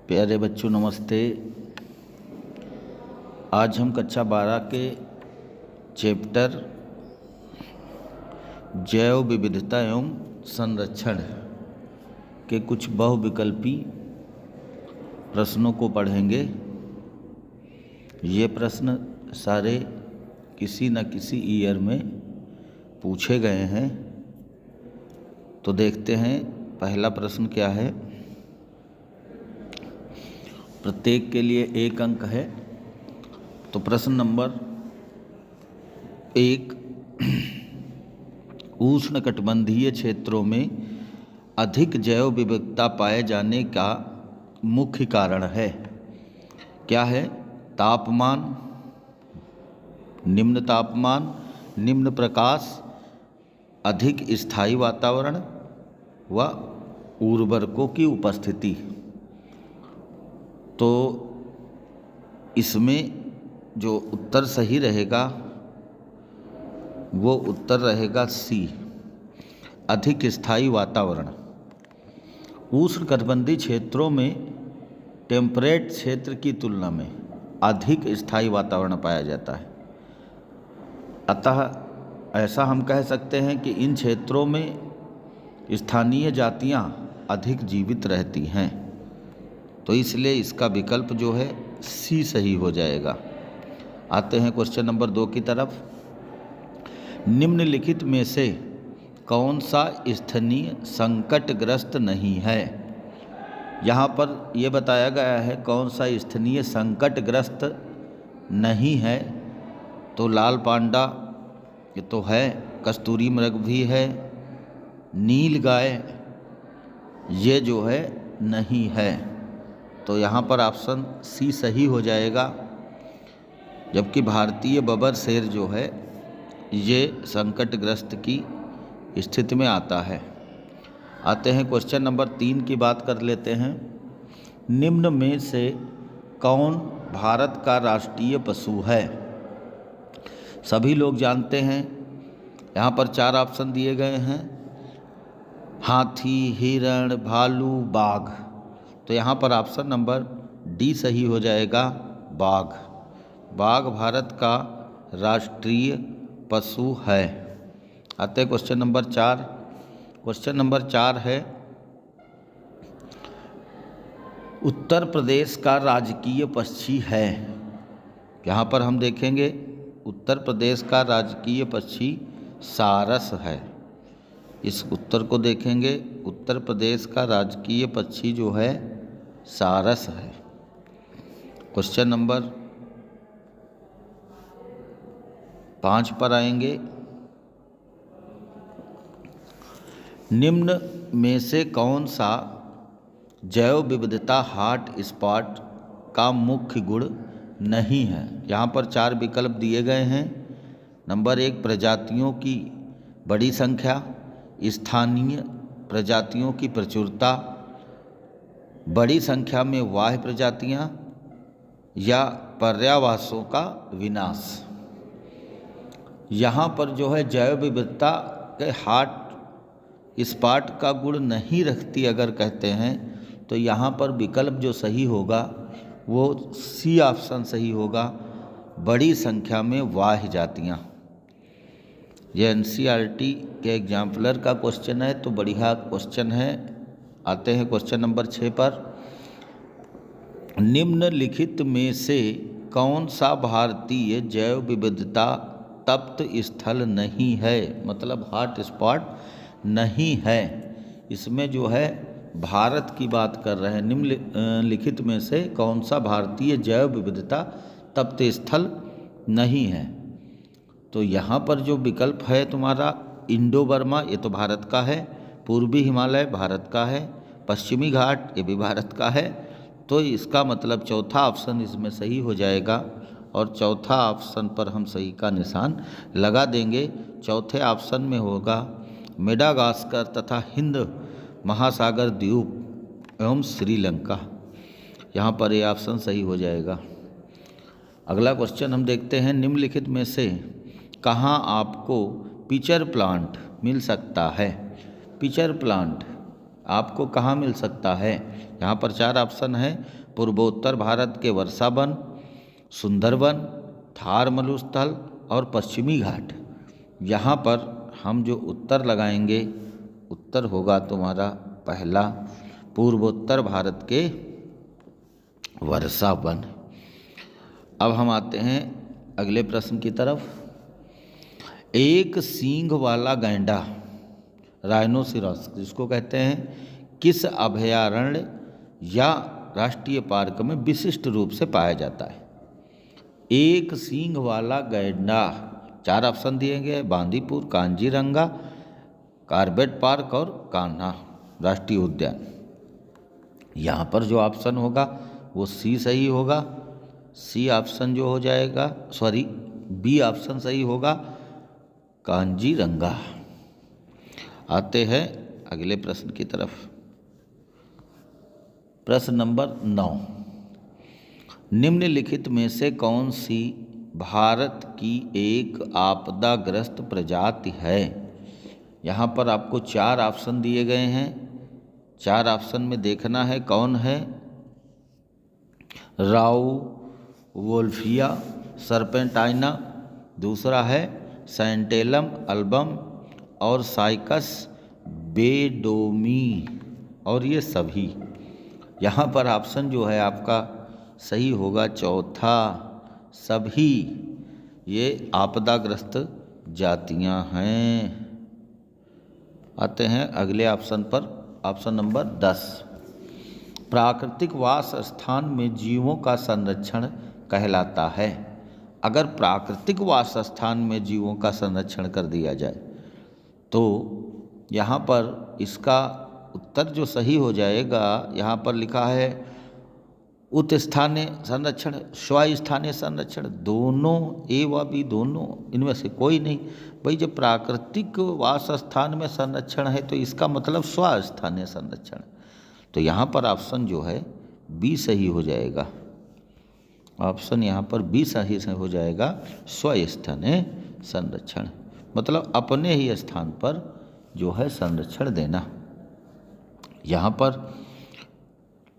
प्यारे बच्चों नमस्ते। आज हम कक्षा 12 के चैप्टर जैव विविधता एवं संरक्षण के कुछ बहुविकल्पी प्रश्नों को पढ़ेंगे। ये प्रश्न सारे किसी न किसी ईयर में पूछे गए हैं। तो देखते हैं पहला प्रश्न क्या है। प्रत्येक के लिए 1 अंक है। तो प्रश्न नंबर 1, उष्णकटिबंधीय क्षेत्रों में अधिक जैव विविधता पाए जाने का मुख्य कारण है। क्या है? तापमान, निम्न तापमान, निम्न प्रकाश, अधिक स्थायी वातावरण व उर्वरकों की उपस्थिति। तो इसमें जो उत्तर सही रहेगा वो उत्तर रहेगा सी, अधिक स्थायी वातावरण। उष्णकटिबंधीय क्षेत्रों में टेम्परेट क्षेत्र की तुलना में अधिक स्थायी वातावरण पाया जाता है। अतः ऐसा हम कह सकते हैं कि इन क्षेत्रों में स्थानीय जातियां अधिक जीवित रहती हैं। तो इसलिए इसका विकल्प जो है सी सही हो जाएगा। आते हैं क्वेश्चन नंबर 2 की तरफ। निम्नलिखित में से कौन सा स्थानीय संकटग्रस्त नहीं है? यहाँ पर यह बताया गया है कौन सा स्थानीय संकटग्रस्त नहीं है। तो लाल पांडा ये तो है, कस्तूरी मृग भी है, नील गाय ये जो है नहीं है। तो यहाँ पर ऑप्शन सी सही हो जाएगा। जबकि भारतीय बबर शेर जो है ये संकटग्रस्त की स्थिति में आता है। आते हैं क्वेश्चन नंबर 3 की बात कर लेते हैं। निम्न में से कौन भारत का राष्ट्रीय पशु है? सभी लोग जानते हैं। यहाँ पर 4 ऑप्शन दिए गए हैं, हाथी, हिरण, भालू, बाघ। तो यहाँ पर ऑप्शन नंबर डी सही हो जाएगा, बाघ। बाघ भारत का राष्ट्रीय पशु है। आते हैं क्वेश्चन नंबर 4। क्वेश्चन नंबर 4 है, उत्तर प्रदेश का राजकीय पक्षी है। यहाँ पर हम देखेंगे उत्तर प्रदेश का राजकीय पक्षी सारस है। इस उत्तर को देखेंगे, उत्तर प्रदेश का राजकीय पक्षी जो है सारस है। क्वेश्चन नंबर 5 पर आएंगे। निम्न में से कौन सा जैव विविधता हॉट स्पॉट का मुख्य गुण नहीं है? यहाँ पर 4 विकल्प दिए गए हैं। नंबर 1, प्रजातियों की बड़ी संख्या, स्थानीय प्रजातियों की प्रचुरता, बड़ी संख्या में बाह्य प्रजातियां या पर्यावासों का विनाश। यहाँ पर जो है जैव विविधता के हॉट स्पॉट का गुण नहीं रखती अगर कहते हैं तो यहाँ पर विकल्प जो सही होगा वो सी ऑप्शन सही होगा, बड़ी संख्या में बाह्य जातियाँ। ये एनसीईआरटी के एग्जाम्पलर का क्वेश्चन है, तो बढ़िया क्वेश्चन है। आते हैं क्वेश्चन नंबर 6 पर। निम्नलिखित में से कौन सा भारतीय जैव विविधता तप्त स्थल नहीं है? मतलब हॉट स्पॉट नहीं है। इसमें जो है भारत की बात कर रहे हैं। निम्नलिखित में से कौन सा भारतीय जैव विविधता तप्त स्थल नहीं है? तो यहाँ पर जो विकल्प है तुम्हारा इंडो बर्मा, ये तो भारत का है। पूर्वी हिमालय भारत का है। पश्चिमी घाट ये भी भारत का है। तो इसका मतलब चौथा ऑप्शन इसमें सही हो जाएगा और चौथा ऑप्शन पर हम सही का निशान लगा देंगे। चौथे ऑप्शन में होगा मेडागास्कर तथा हिंद महासागर द्वीप एवं श्रीलंका। यहाँ पर ये ऑप्शन सही हो जाएगा। अगला क्वेश्चन हम देखते हैं। निम्नलिखित में से कहाँ आपको पिचर प्लांट मिल सकता है? पिचर प्लांट आपको कहाँ मिल सकता है? यहाँ पर 4 ऑप्शन है, पूर्वोत्तर भारत के वर्षा वन, सुंदरवन, थार मरुस्थल और पश्चिमी घाट। यहाँ पर हम जो उत्तर लगाएंगे, उत्तर होगा तुम्हारा पहला, पूर्वोत्तर भारत के वर्षा वन। अब हम आते हैं अगले प्रश्न की तरफ। एक सींग वाला गैंडा, राइनोसिरस जिसको कहते हैं, किस अभयारण्य या राष्ट्रीय पार्क में विशिष्ट रूप से पाया जाता है? एक सींग वाला गैंडा, 4 ऑप्शन दिए गए, बांदीपुर, कांजीरंगा, कॉर्बेट पार्क और कान्हा राष्ट्रीय उद्यान। यहाँ पर जो ऑप्शन होगा वो सी सही होगा। सी ऑप्शन जो हो जाएगा, सॉरी बी ऑप्शन सही होगा, कांजीरंगा। आते हैं अगले प्रश्न की तरफ। प्रश्न नंबर 9, निम्नलिखित में से कौन सी भारत की एक आपदाग्रस्त प्रजाति है? यहाँ पर आपको 4 ऑप्शन दिए गए हैं। 4 ऑप्शन में देखना है कौन है। राउ वोल्फिया सर्पेंटाइना, दूसरा है सेंटेलम अल्बम और साइकस बेडोमी, और ये सभी। यहाँ पर ऑप्शन जो है आपका सही होगा चौथा, सभी ये आपदाग्रस्त जातियाँ हैं। आते हैं अगले ऑप्शन पर, ऑप्शन नंबर 10, प्राकृतिक वास स्थान में जीवों का संरक्षण कहलाता है। अगर प्राकृतिक वास स्थान में जीवों का संरक्षण कर दिया जाए तो यहाँ पर इसका उत्तर जो सही हो जाएगा, यहाँ पर लिखा है उत्स्थानीय संरक्षण, स्वस्थानीय संरक्षण, दोनों ए व बी दोनों, इनमें से कोई नहीं। भाई जब प्राकृतिक वास स्थान में संरक्षण है तो इसका मतलब स्वस्थानीय संरक्षण, तो यहाँ पर ऑप्शन जो है बी सही हो जाएगा। ऑप्शन यहाँ पर बी सही से हो जाएगा, स्वस्थानीय संरक्षण, मतलब अपने ही स्थान पर जो है संरक्षण देना। यहाँ पर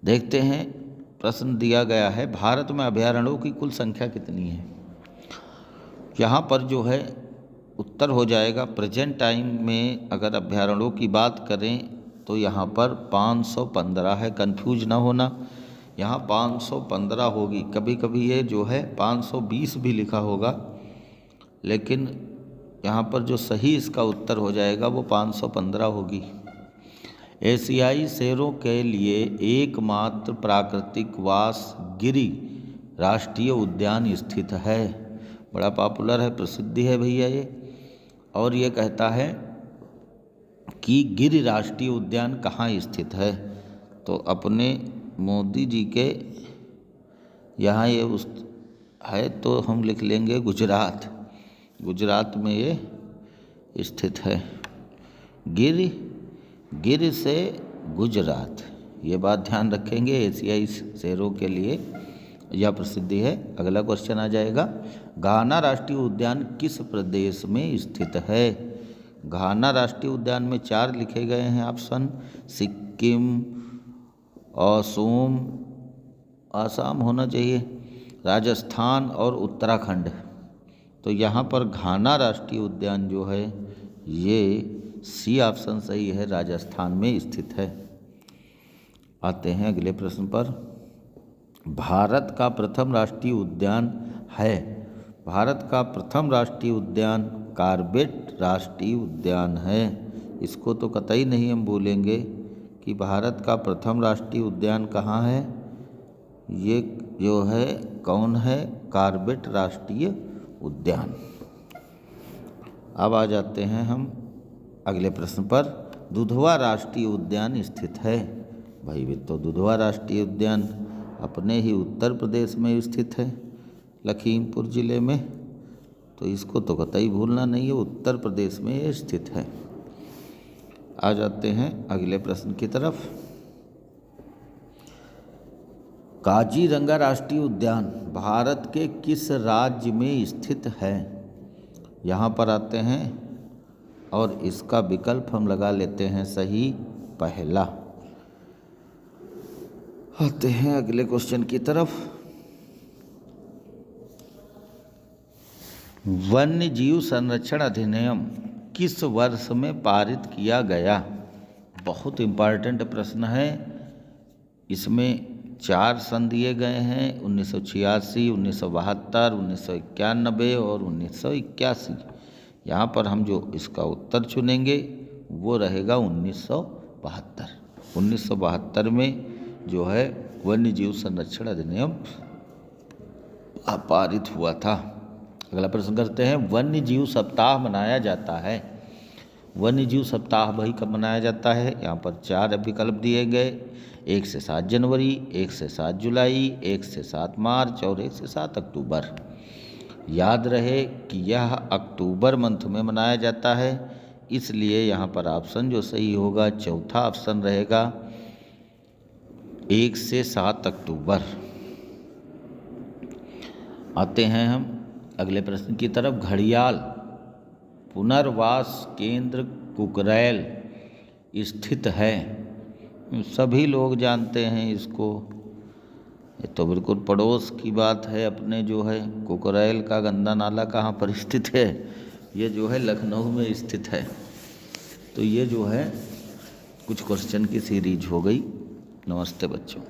देखते हैं प्रश्न दिया गया है, भारत में अभयारण्यों की कुल संख्या कितनी है? यहाँ पर जो है उत्तर हो जाएगा, प्रेजेंट टाइम में अगर अभयारण्यों की बात करें तो यहाँ पर 515 है, कंफ्यूज ना होना, यहाँ 515 होगी। कभी कभी ये जो है 520 भी लिखा होगा, लेकिन यहाँ पर जो सही इसका उत्तर हो जाएगा वो 515 होगी। एशियाई शेरों के लिए एकमात्र प्राकृतिक वास गिरि राष्ट्रीय उद्यान स्थित है। बड़ा पॉपुलर है, प्रसिद्धि है भैया ये। और ये कहता है कि गिरि राष्ट्रीय उद्यान कहाँ स्थित है, तो अपने मोदी जी के यहाँ ये उस है, तो हम लिख लेंगे गुजरात। गुजरात में ये स्थित है। गिर से गुजरात, ये बात ध्यान रखेंगे। एशियाई शेरों के लिए यह प्रसिद्धि है। अगला क्वेश्चन आ जाएगा, घाना राष्ट्रीय उद्यान किस प्रदेश में स्थित है? घाना राष्ट्रीय उद्यान में 4 लिखे गए हैं ऑप्शन, सिक्किम, असम, आसाम होना चाहिए, राजस्थान और उत्तराखंड। तो यहाँ पर घाना राष्ट्रीय उद्यान जो है ये सी ऑप्शन सही है, राजस्थान में स्थित है। आते हैं अगले प्रश्न पर, भारत का प्रथम राष्ट्रीय उद्यान है। भारत का प्रथम राष्ट्रीय उद्यान कॉर्बेट राष्ट्रीय उद्यान है। इसको तो कतई नहीं हम बोलेंगे कि भारत का प्रथम राष्ट्रीय उद्यान कहाँ है। ये जो है कौन है, कॉर्बेट राष्ट्रीय उद्यान। अब आ जाते हैं हम अगले प्रश्न पर, दुधवा राष्ट्रीय उद्यान स्थित है। भाई भी तो दुधवा राष्ट्रीय उद्यान अपने ही उत्तर प्रदेश में स्थित है, लखीमपुर ज़िले में, तो इसको तो कतई भूलना नहीं है, उत्तर प्रदेश में ये स्थित है। आ जाते हैं अगले प्रश्न की तरफ, काजीरंगा राष्ट्रीय उद्यान भारत के किस राज्य में स्थित है? यहाँ पर आते हैं और इसका विकल्प हम लगा लेते हैं सही, पहला। आते हैं अगले क्वेश्चन की तरफ। वन्य जीव संरक्षण अधिनियम किस वर्ष में पारित किया गया? बहुत इम्पॉर्टेंट प्रश्न है। इसमें 4 सन दिए गए हैं, 1986, 1972, 1991 और 1981। यहाँ पर हम जो इसका उत्तर चुनेंगे वो रहेगा 1972। 1972 में जो है वन्य जीव संरक्षण अधिनियम पारित हुआ था। अगला प्रश्न करते हैं, वन्य जीव सप्ताह मनाया जाता है। वन्य जीव सप्ताह वही कब मनाया जाता है? यहाँ पर 4 विकल्प दिए गए, 1 से 7 जनवरी, 1 से 7 जुलाई, 1 से 7 मार्च और 1 से 7 अक्टूबर। याद रहे कि यह अक्टूबर मंथ में मनाया जाता है, इसलिए यहाँ पर ऑप्शन जो सही होगा चौथा ऑप्शन रहेगा, 1 से 7 अक्टूबर। आते हैं हम अगले प्रश्न की तरफ। घड़ियाल पुनर्वास केंद्र कुकरैल स्थित है। सभी लोग जानते हैं इसको, ये तो बिल्कुल पड़ोस की बात है अपने जो है। कुकरैल का गंदा नाला कहाँ पर स्थित है? ये जो है लखनऊ में स्थित है। तो ये जो है कुछ क्वेश्चन की सीरीज हो गई। नमस्ते बच्चों।